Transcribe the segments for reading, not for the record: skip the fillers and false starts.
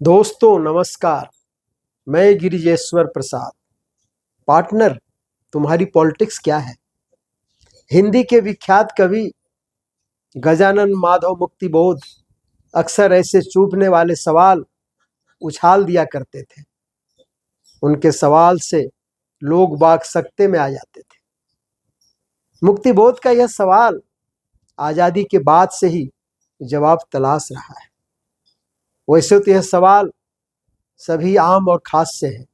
दोस्तों नमस्कार। मैं गिरिजेश्वर प्रसाद। पार्टनर, तुम्हारी पॉलिटिक्स क्या है? हिंदी के विख्यात कवि गजानन माधव मुक्तिबोध अक्सर ऐसे चूभने वाले सवाल उछाल दिया करते थे। उनके सवाल से लोग बाग सकते में आ जाते थे। मुक्तिबोध का यह सवाल आज़ादी के बाद से ही जवाब तलाश रहा है। वैसे तो यह सवाल सभी आम और खास से है,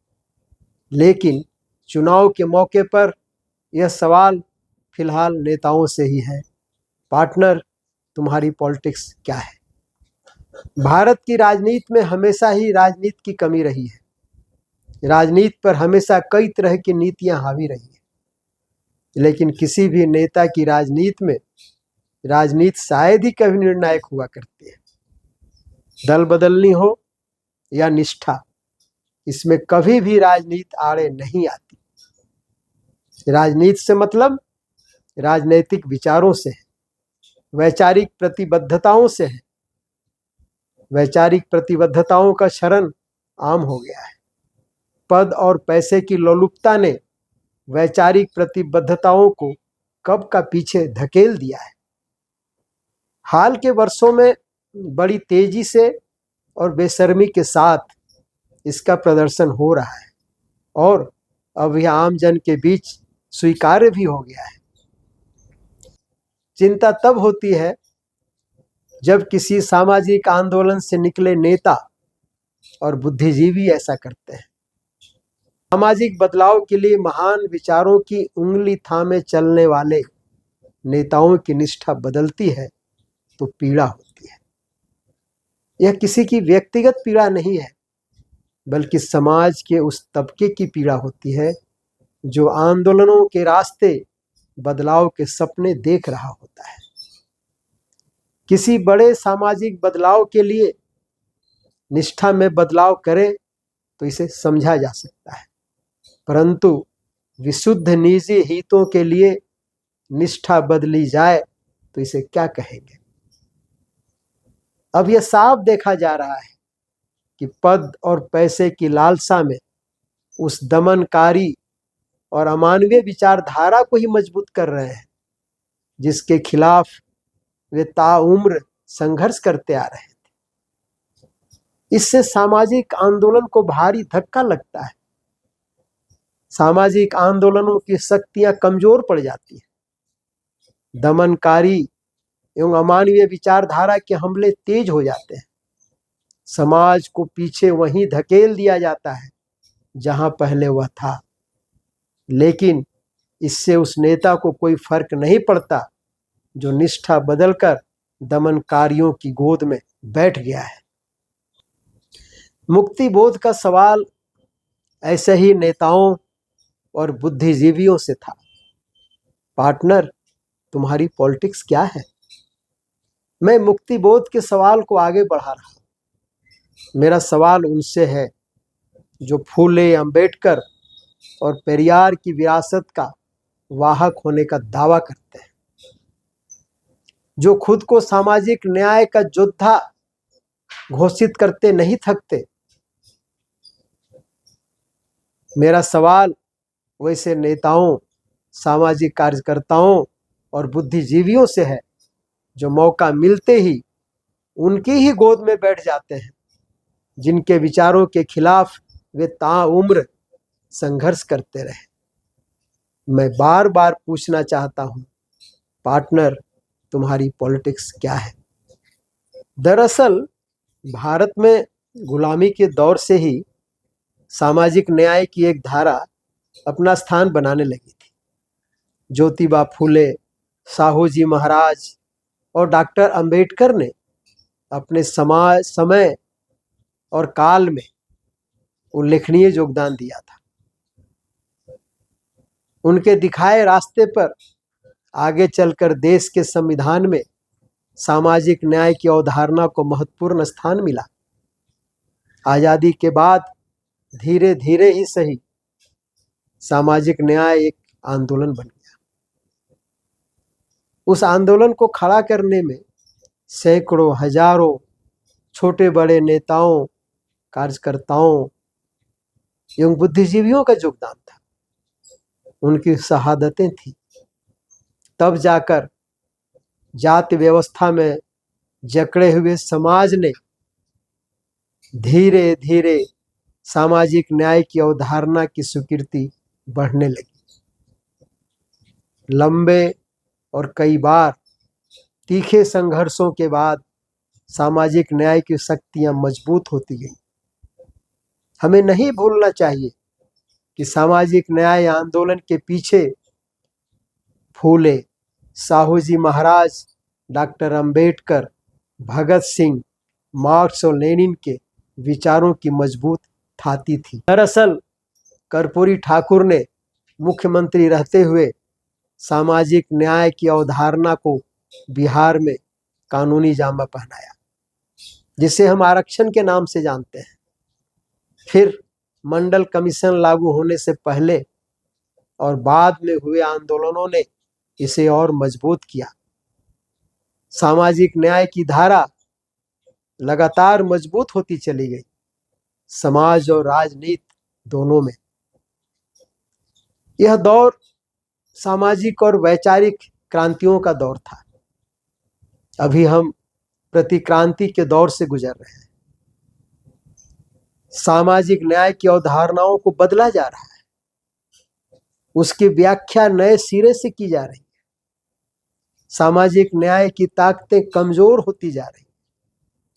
लेकिन चुनाव के मौके पर यह सवाल फिलहाल नेताओं से ही है। पार्टनर, तुम्हारी पॉलिटिक्स क्या है? भारत की राजनीति में हमेशा ही राजनीति की कमी रही है। राजनीति पर हमेशा कई तरह की नीतियां हावी रही हैं, लेकिन किसी भी नेता की राजनीति में राजनीति शायद ही कभी निर्णायक हुआ करती है। दल बदलनी हो या निष्ठा, इसमें कभी भी राजनीति आड़े नहीं आती। राजनीति से मतलब राजनीतिक विचारों से है, वैचारिक प्रतिबद्धताओं से है। वैचारिक प्रतिबद्धताओं का क्षरण आम हो गया है। पद और पैसे की लोलुपता ने वैचारिक प्रतिबद्धताओं को कब का पीछे धकेल दिया है। हाल के वर्षों में बड़ी तेजी से और बेशर्मी के साथ इसका प्रदर्शन हो रहा है और अब यह आम जन के बीच स्वीकार्य भी हो गया है। चिंता तब होती है जब किसी सामाजिक आंदोलन से निकले नेता और बुद्धिजीवी ऐसा करते हैं। सामाजिक बदलाव के लिए महान विचारों की उंगली थामे चलने वाले नेताओं की निष्ठा बदलती है तो पीड़ा होती है। यह किसी की व्यक्तिगत पीड़ा नहीं है, बल्कि समाज के उस तबके की पीड़ा होती है जो आंदोलनों के रास्ते बदलाव के सपने देख रहा होता है। किसी बड़े सामाजिक बदलाव के लिए निष्ठा में बदलाव करे तो इसे समझा जा सकता है, परंतु विशुद्ध निजी हितों के लिए निष्ठा बदली जाए तो इसे क्या कहेंगे? अब यह साफ देखा जा रहा है कि पद और पैसे की लालसा में उस दमनकारी और अमानवीय विचारधारा को ही मजबूत कर रहे हैं जिसके खिलाफ वे ताउम्र संघर्ष करते आ रहे थे। इससे सामाजिक आंदोलन को भारी धक्का लगता है। सामाजिक आंदोलनों की शक्तियां कमजोर पड़ जाती हैं। दमनकारी एवं अमानवीय विचारधारा के हमले तेज हो जाते हैं। समाज को पीछे वहीं धकेल दिया जाता है जहां पहले वह था। लेकिन इससे उस नेता को कोई फर्क नहीं पड़ता जो निष्ठा बदलकर दमनकारियों की गोद में बैठ गया है। मुक्तिबोध का सवाल ऐसे ही नेताओं और बुद्धिजीवियों से था। पार्टनर, तुम्हारी पॉलिटिक्स क्या है? मैं मुक्तिबोध के सवाल को आगे बढ़ा रहा हूं। मेरा सवाल उनसे है जो फूले, अंबेडकर और पेरियार की विरासत का वाहक होने का दावा करते हैं, जो खुद को सामाजिक न्याय का योद्धा घोषित करते नहीं थकते। मेरा सवाल वैसे नेताओं, सामाजिक कार्यकर्ताओं और बुद्धिजीवियों से है जो मौका मिलते ही उनकी ही गोद में बैठ जाते हैं, जिनके विचारों के खिलाफ वे ताउम्र संघर्ष करते रहे। मैं बार बार पूछना चाहता हूं, पार्टनर, तुम्हारी पॉलिटिक्स क्या है? दरअसल भारत में गुलामी के दौर से ही सामाजिक न्याय की एक धारा अपना स्थान बनाने लगी थी। ज्योतिबा फूले, साहू जी महाराज और डॉक्टर अंबेडकर ने अपने समय और काल में उल्लेखनीय योगदान दिया था। उनके दिखाए रास्ते पर आगे चलकर देश के संविधान में सामाजिक न्याय की अवधारणा को महत्वपूर्ण स्थान मिला। आजादी के बाद धीरे धीरे ही सही सामाजिक न्याय एक आंदोलन बन गया। उस आंदोलन को खड़ा करने में सैकड़ों, हजारों छोटे बड़े नेताओं कार्यकर्ताओं एवं बुद्धिजीवियों का योगदान था, उनकी शहादतें थी। तब जाकर जाति व्यवस्था में जकड़े हुए समाज ने धीरे धीरे सामाजिक न्याय की अवधारणा की स्वीकृति बढ़ने लगी। लंबे और कई बार तीखे संघर्षों के बाद सामाजिक न्याय की शक्तियां मजबूत होती गई। हमें नहीं भूलना चाहिए कि सामाजिक न्याय आंदोलन के पीछे फूले, साहू जी महाराज, डॉक्टर अंबेडकर, भगत सिंह, मार्क्स और लेनिन के विचारों की मजबूत थाती थी। दरअसल कर्पूरी ठाकुर ने मुख्यमंत्री रहते हुए सामाजिक न्याय की अवधारणा को बिहार में कानूनी जामा पहनाया, जिसे हम आरक्षण के नाम से जानते हैं। फिर मंडल कमीशन लागू होने से पहले और बाद में हुए आंदोलनों ने इसे और मजबूत किया। सामाजिक न्याय की धारा लगातार मजबूत होती चली गई, समाज और राजनीति दोनों में। यह दौर सामाजिक और वैचारिक क्रांतियों का दौर था। अभी हम प्रतिक्रांति के दौर से गुजर रहे हैं। सामाजिक न्याय की अवधारणाओं को बदला जा रहा है, उसकी व्याख्या नए सिरे से की जा रही है। सामाजिक न्याय की ताकतें कमजोर होती जा रही हैं।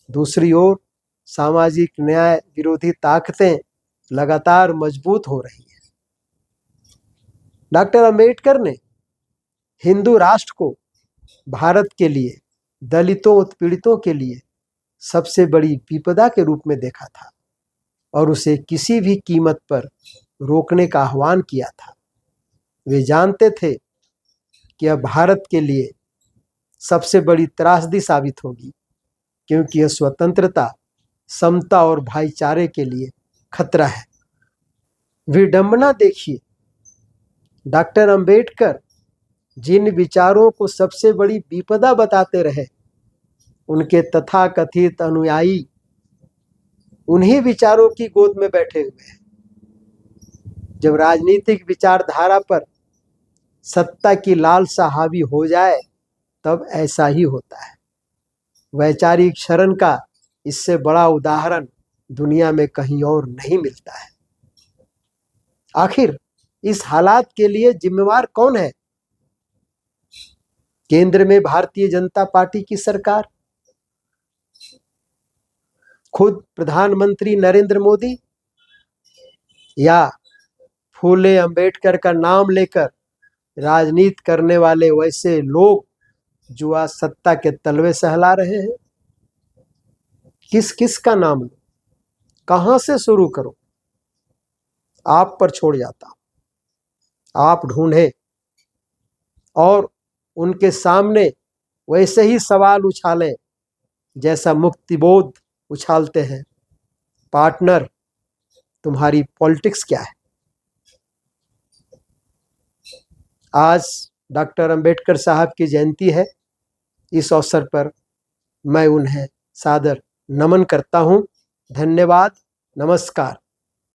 दूसरी ओर सामाजिक न्याय विरोधी ताकतें लगातार मजबूत हो रही हैं। डॉक्टर अंबेडकर ने हिंदू राष्ट्र को भारत के लिए, दलितों उत्पीड़ितों के लिए सबसे बड़ी विपदा के रूप में देखा था और उसे किसी भी कीमत पर रोकने का आह्वान किया था। वे जानते थे कि यह भारत के लिए सबसे बड़ी त्रासदी साबित होगी, क्योंकि यह स्वतंत्रता, समता और भाईचारे के लिए खतरा है। विडंबना देखिए, डॉक्टर अंबेडकर जिन विचारों को सबसे बड़ी विपदा बताते रहे, उनके तथाकथित अनुयायी उन्हीं विचारों की गोद में बैठे हुए हैं। जब राजनीतिक विचारधारा पर सत्ता की लालसा हावी हो जाए, तब ऐसा ही होता है। वैचारिक क्षरण का इससे बड़ा उदाहरण दुनिया में कहीं और नहीं मिलता है। आखिर इस हालात के लिए जिम्मेवार कौन है? केंद्र में भारतीय जनता पार्टी की सरकार, खुद प्रधानमंत्री नरेंद्र मोदी, या फूले अंबेडकर का नाम लेकर राजनीति करने वाले वैसे लोग जो आज सत्ता के तलवे सहला रहे हैं? किस किस का नाम लो, कहां से शुरू करो? आप पर छोड़ जाता हूं। आप ढूंढें और उनके सामने वैसे ही सवाल उछालें जैसा मुक्तिबोध उछालते हैं। पार्टनर, तुम्हारी पॉलिटिक्स क्या है? आज डॉक्टर अंबेडकर साहब की जयंती है। इस अवसर पर मैं उन्हें सादर नमन करता हूं। धन्यवाद, नमस्कार।